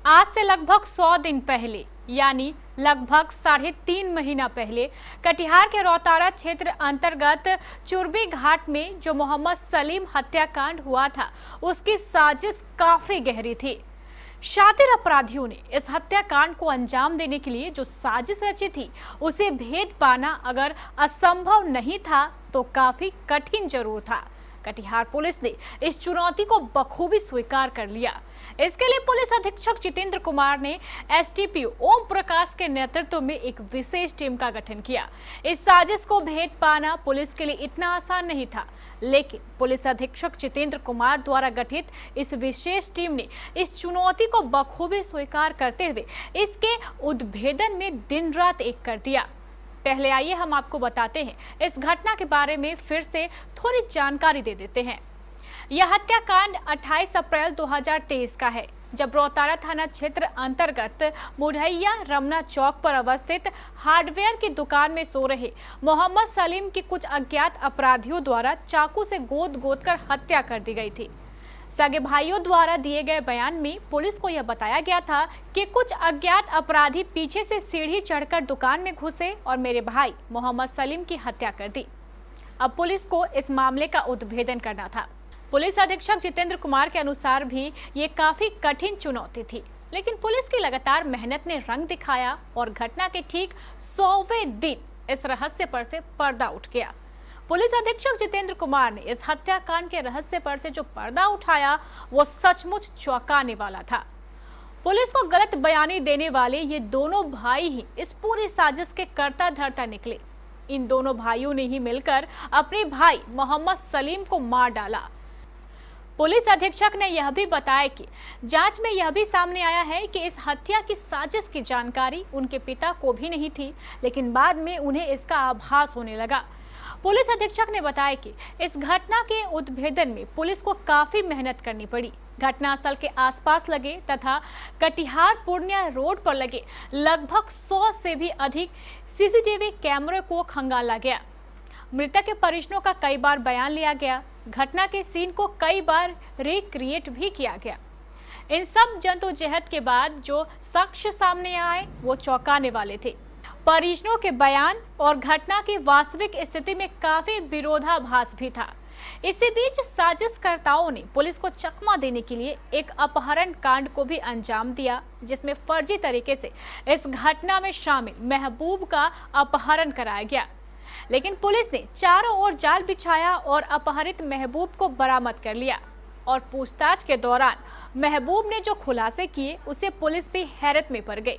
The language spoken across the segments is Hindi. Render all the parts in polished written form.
आज से लगभग 100 दिन पहले यानी लगभग 3.5 महीना पहले कटिहार के रौतारा क्षेत्र अंतर्गत चुरबी घाट में जो मोहम्मद सलीम हत्याकांड हुआ था, उसकी साजिश काफी गहरी थी। शातिर अपराधियों ने इस हत्याकांड को अंजाम देने के लिए जो साजिश रची थी, उसे भेद पाना अगर असंभव नहीं था तो काफी कठिन जरूर था। कटिहार पुलिस ने इस चुनौती को बखूबी स्वीकार कर लिया। इसके लिए पुलिस अधीक्षक जितेंद्र कुमार ने एसडीपीओ ओम प्रकाश के नेतृत्व में एक विशेष टीम का गठन किया। इस साजिश को भेद पाना पुलिस के लिए इतना आसान नहीं था, लेकिन पुलिस अधीक्षक जितेंद्र कुमार द्वारा गठित इस विशेष टीम ने इस चुनौती को बखूबी स्वीकार करते हुए इसके उद्भेदन में दिन रात एक कर दिया। पहले आइए हम आपको बताते हैं इस घटना के बारे में, फिर से थोड़ी जानकारी दे देते हैं। यह हत्याकांड 28 अप्रैल 2023 का है, जब रौतारा थाना क्षेत्र अंतर्गत मुढ़ैया रमना चौक पर अवस्थित हार्डवेयर की दुकान में सो रहे मोहम्मद सलीम की कुछ अज्ञात अपराधियों द्वारा चाकू से गोद कर हत्या कर दी गई थी। सगे भाइयों द्वारा दिए गए बयान में पुलिस को यह बताया गया था कि कुछ अज्ञात अपराधी पीछे से सीढ़ी चढ़कर दुकान में घुसे और मेरे भाई मोहम्मद सलीम की हत्या कर दी। अब पुलिस को इस मामले का उद्भेदन करना था। पुलिस अधीक्षक जितेंद्र कुमार के अनुसार भी ये काफी कठिन चुनौती थी, लेकिन पुलिस की लगातार मेहनत ने रंग दिखाया और घटना के ठीक 100वें दिन इस रहस्य पर से पर्दा उठ गया। पुलिस अधीक्षक जितेंद्र कुमार ने इस हत्याकांड के रहस्य पर से जो पर्दा उठाया, वो सचमुच चौंकाने वाला था। पुलिस को गलत बयानी देने वाले ये दोनों भाई ही इस पूरी साजिश के कर्ता धर्ता निकले। इन दोनों भाइयों ने ही मिलकर अपने भाई मोहम्मद सलीम को मार डाला। पुलिस अधीक्षक ने यह भी बताया कि जांच में यह भी सामने आया है कि इस हत्या की साजिश की जानकारी उनके पिता को भी नहीं थी, लेकिन बाद में उन्हें इसका आभास होने लगा। पुलिस अधीक्षक ने बताया कि इस घटना के उद्भेदन में पुलिस को काफी मेहनत करनी पड़ी। घटनास्थल के आसपास लगे तथा कटिहार पूर्णिया रोड पर लगे लगभग 100 से भी अधिक सीसीटीवी कैमरे को खंगाला गया। मृतक के परिजनों का कई बार बयान लिया गया। घटना के सीन को कई बार रिक्रिएट भी किया गया। इन सब जद्दोजहद के बाद जो साक्ष्य सामने आए वो चौंकाने वाले थे। परिजनों के बयान और घटना की वास्तविक स्थिति में काफी विरोधाभास भी था। इसी बीच साजिशकर्ताओं ने पुलिस को चकमा देने के लिए एक अपहरण कांड को भी अंजाम दिया, जिसमें फर्जी तरीके से इस घटना में शामिल महबूब का अपहरण कराया गया। लेकिन पुलिस ने चारों ओर जाल बिछाया और अपहरित महबूब को बरामद कर लिया और पूछताछ के दौरान महबूब ने जो खुलासे किए, उसे पुलिस भी हैरत में पड़ गई।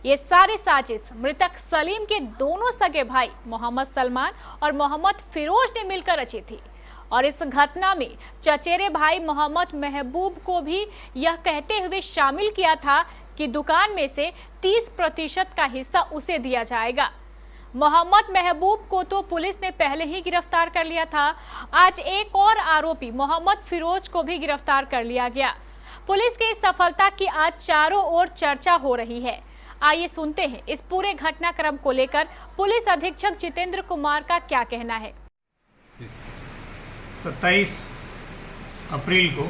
ये सारी साजिश मृतक सलीम के दोनों सगे भाई मोहम्मद सलमान और मोहम्मद फिरोज ने मिलकर रची थी और इस घटना में चचेरे भाई मोहम्मद महबूब को भी यह कहते हुए शामिल किया था कि दुकान में से 30% का हिस्सा उसे दिया जाएगा। मोहम्मद महबूब को तो पुलिस ने पहले ही गिरफ्तार कर लिया था। आज एक और आरोपी मोहम्मद फिरोज को भी गिरफ्तार कर लिया गया। पुलिस की इस सफलता की आज चारों ओर चर्चा हो रही है। आइए सुनते हैं इस पूरे घटनाक्रम को लेकर पुलिस अधीक्षक जितेंद्र कुमार का क्या कहना है। 27 अप्रैल को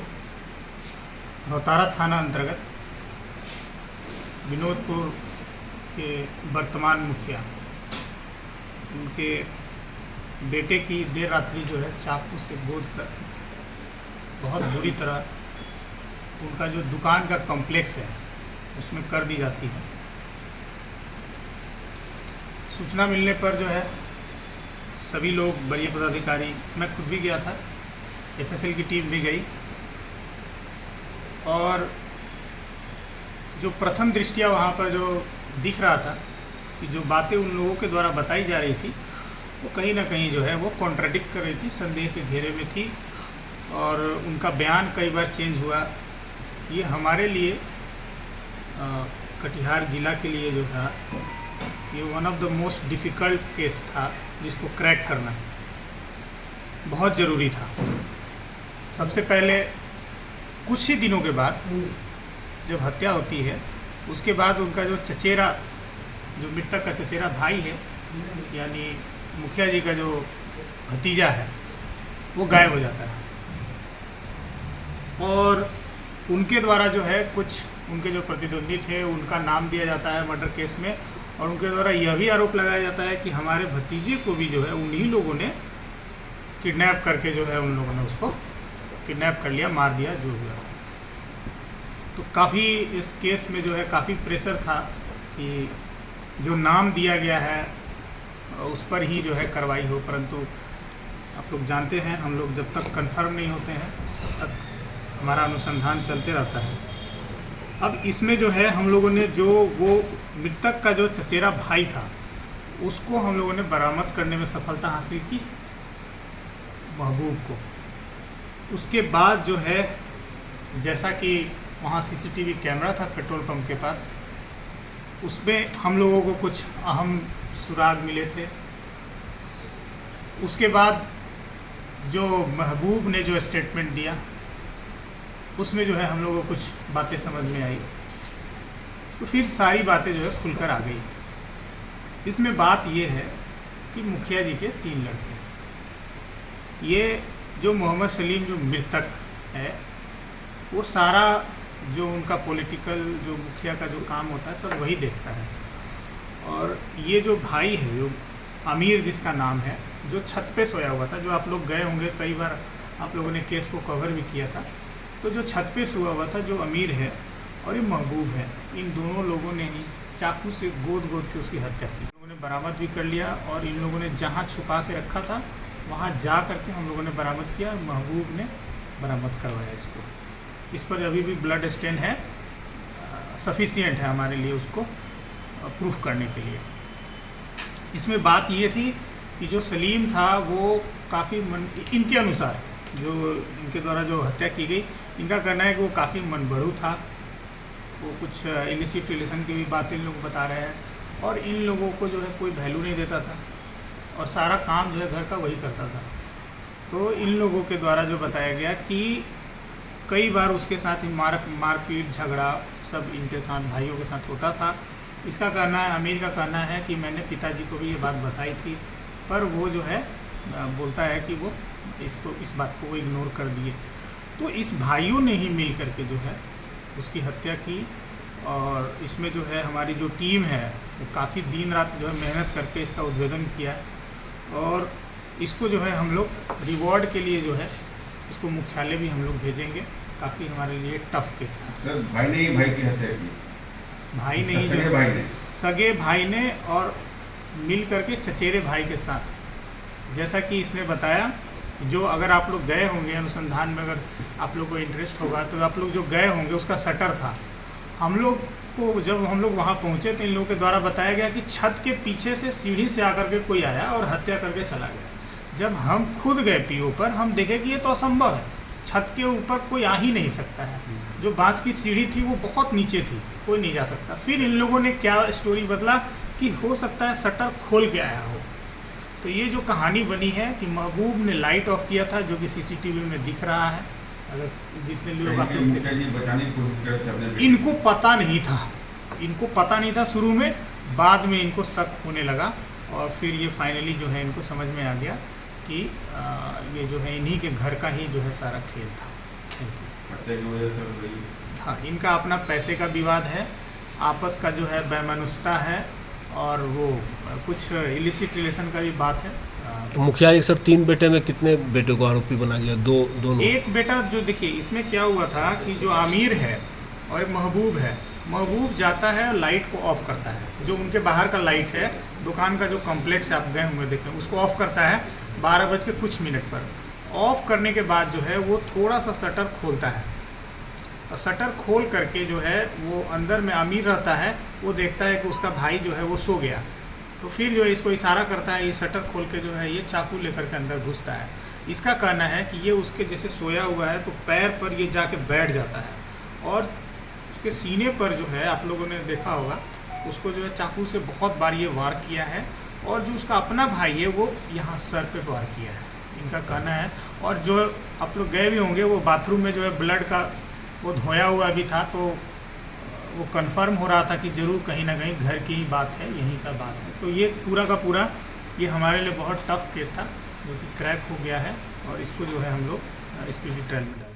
रौतारा थाना अंतर्गत विनोदपुर के वर्तमान मुखिया, उनके बेटे की देर रात्रि जो है चाकू से गोद कर बहुत बुरी तरह उनका जो दुकान का कॉम्प्लेक्स है उसमें कर दी जाती है। सूचना मिलने पर जो है सभी लोग, वरीय पदाधिकारी, मैं खुद भी गया था, एफएसएल की टीम भी गई और जो प्रथम दृष्टिया वहाँ पर जो दिख रहा था कि जो बातें उन लोगों के द्वारा बताई जा रही थी वो कहीं ना कहीं जो है वो कॉन्ट्राडिक्ट कर रही थी, संदेह के घेरे में थी और उनका बयान कई बार चेंज हुआ। ये हमारे लिए कटिहार जिला के लिए जो था ये one of the most difficult case था, जिसको क्रैक करना बहुत ज़रूरी था। सबसे पहले कुछ ही दिनों के बाद जब हत्या होती है, उसके बाद उनका जो चचेरा, जो मृतक का चचेरा भाई है, यानी मुखिया जी का जो भतीजा है, वो गायब हो जाता है और उनके द्वारा जो है कुछ उनके जो प्रतिद्वंदी थे उनका नाम दिया जाता है मर्डर केस में, और उनके द्वारा यह भी आरोप लगाया जाता है कि हमारे भतीजे को भी जो है उन्हीं लोगों ने किडनैप करके जो है उन लोगों ने उसको किडनैप कर लिया, मार दिया, जो हुआ। तो काफ़ी इस केस में जो है काफ़ी प्रेशर था कि जो नाम दिया गया है उस पर ही जो है कार्रवाई हो, परंतु आप लोग जानते हैं हम लोग जब तक कंफर्म नहीं होते हैं तब तक हमारा अनुसंधान चलते रहता है। अब इसमें जो है हम लोगों ने जो वो मृतक का जो चचेरा भाई था उसको हम लोगों ने बरामद करने में सफलता हासिल की, महबूब को। उसके बाद जो है जैसा कि वहाँ सीसीटीवी कैमरा था पेट्रोल पंप के पास, उसमें हम लोगों को कुछ अहम सुराग मिले थे। उसके बाद जो महबूब ने जो स्टेटमेंट दिया उसमें जो है हम लोगों को कुछ बातें समझ में आई, तो फिर सारी बातें जो है खुलकर आ गई। इसमें बात ये है कि मुखिया जी के 3 लड़के, ये जो मोहम्मद सलीम जो मृतक है वो सारा जो उनका पॉलिटिकल जो मुखिया का जो काम होता है सब वही देखता है। और ये जो भाई है जो अमीर जिसका नाम है, जो छत पे सोया हुआ था, जो आप लोग गए होंगे कई बार आप लोगों ने केस को कवर भी किया था, तो जो छत पे सोया हुआ था जो अमीर है और ये महबूब है, इन दोनों लोगों ने ही चाकू से गोद के उसकी हत्या की। लोगों ने बरामद भी कर लिया और इन लोगों ने जहाँ छुपा के रखा था वहाँ जा करके हम लोगों ने बरामद किया, महबूब ने बरामद करवाया इसको। इस पर अभी भी ब्लड स्टेन है, सफिशिएंट है हमारे लिए उसको प्रूफ करने के लिए। इसमें बात ये थी कि जो सलीम था वो काफ़ी इनके अनुसार जो इनके द्वारा जो हत्या की गई, इनका कहना है कि वो काफ़ी मनबड़ू था, वो कुछ इलिसिट रिलेशन की भी बातें इन लोग बता रहे हैं और इन लोगों को जो है कोई वैल्यू नहीं देता था और सारा काम जो है घर का वही करता था। तो इन लोगों के द्वारा जो बताया गया कि कई बार उसके साथ ही मारपीट झगड़ा सब इनके साथ भाइयों के साथ होता था। इसका कहना है, अमीर का कहना है कि मैंने पिताजी को भी ये बात बताई थी, पर वो जो है बोलता है कि वो इस बात को वो इग्नोर कर दिए। तो इस भाइयों ने ही मिल करके जो है उसकी हत्या की। और इसमें जो है हमारी जो टीम है वो काफ़ी दिन रात जो है मेहनत करके इसका उद्भेदन किया और इसको जो है हम लोग रिवॉर्ड के लिए जो है इसको मुख्यालय भी हम लोग भेजेंगे। काफ़ी हमारे लिए टफ केस था। सर भाई ने ही भाई की हत्या की? भाई नहीं, सगे भाई ने और मिल करके चचेरे भाई के साथ, जैसा कि इसने बताया। जो अगर आप लोग गए होंगे अनुसंधान में, अगर आप लोग को इंटरेस्ट होगा तो आप लोग जो गए होंगे उसका शटर था। हम लोग को जब हम लोग वहाँ पहुँचे तो इन लोगों के द्वारा बताया गया कि छत के पीछे से सीढ़ी से आकर के कोई आया और हत्या करके चला गया। जब हम खुद गए पीओ पर, हम देखे कि ये तो असंभव है, छत के ऊपर कोई आ ही नहीं सकता है। जो बांस की सीढ़ी थी वो बहुत नीचे थी, कोई नहीं जा सकता। फिर इन लोगों ने क्या स्टोरी बदला कि हो सकता है शटर खोल के आया हो। तो ये जो कहानी बनी है कि महबूब ने लाइट ऑफ किया था, जो कि सीसीटीवी में दिख रहा है। अगर जितने लोग बचाने की कोशिश कर रहे थे, इनको पता नहीं था, इनको पता नहीं था शुरू में, बाद में इनको शक होने लगा और फिर ये फाइनली जो है इनको समझ में आ गया कि ये जो है इन्हीं के घर का ही जो है सारा खेल था। हाँ, इनका अपना पैसे का विवाद है, आपस का जो है वैमनस्यता है और वो कुछ इलिसिट रिलेशन का भी बात है। तो मुखिया जी सर 3 बेटे में कितने बेटे को आरोपी बना गया? दोनों? एक बेटा जो देखिए इसमें क्या हुआ था कि जो आमिर है और महबूब है, महबूब जाता है और लाइट को ऑफ करता है। जो उनके बाहर का लाइट है, दुकान का जो कॉम्प्लेक्स है आप गए होंगे देखें, उसको ऑफ करता है 12:00 पर। ऑफ करने के बाद जो है वो थोड़ा सा शटर खोलता है और शटर खोल करके जो है वो अंदर में अमीर रहता है, वो देखता है कि उसका भाई जो है वो सो गया। तो फिर जो है इसको इशारा करता है, ये शटर खोल के जो है ये चाकू लेकर के अंदर घुसता है। इसका कहना है कि ये उसके जैसे सोया हुआ है तो पैर पर ये जाके बैठ जाता है और उसके सीने पर जो है आप लोगों ने देखा होगा, उसको जो है चाकू से बहुत बार ये वार किया है और जो उसका अपना भाई है वो यहाँ सर पे वार किया है, इनका कहना है। और जो आप लोग गए भी होंगे वो बाथरूम में जो है ब्लड का वो धोया हुआ भी था, तो वो कंफर्म हो रहा था कि ज़रूर कहीं ना कहीं घर की ही बात है, यहीं का बात है। तो ये पूरा का पूरा ये हमारे लिए बहुत टफ केस था जो कि क्रैक हो गया है और इसको जो है हम लोग स्पीडी ट्रायल में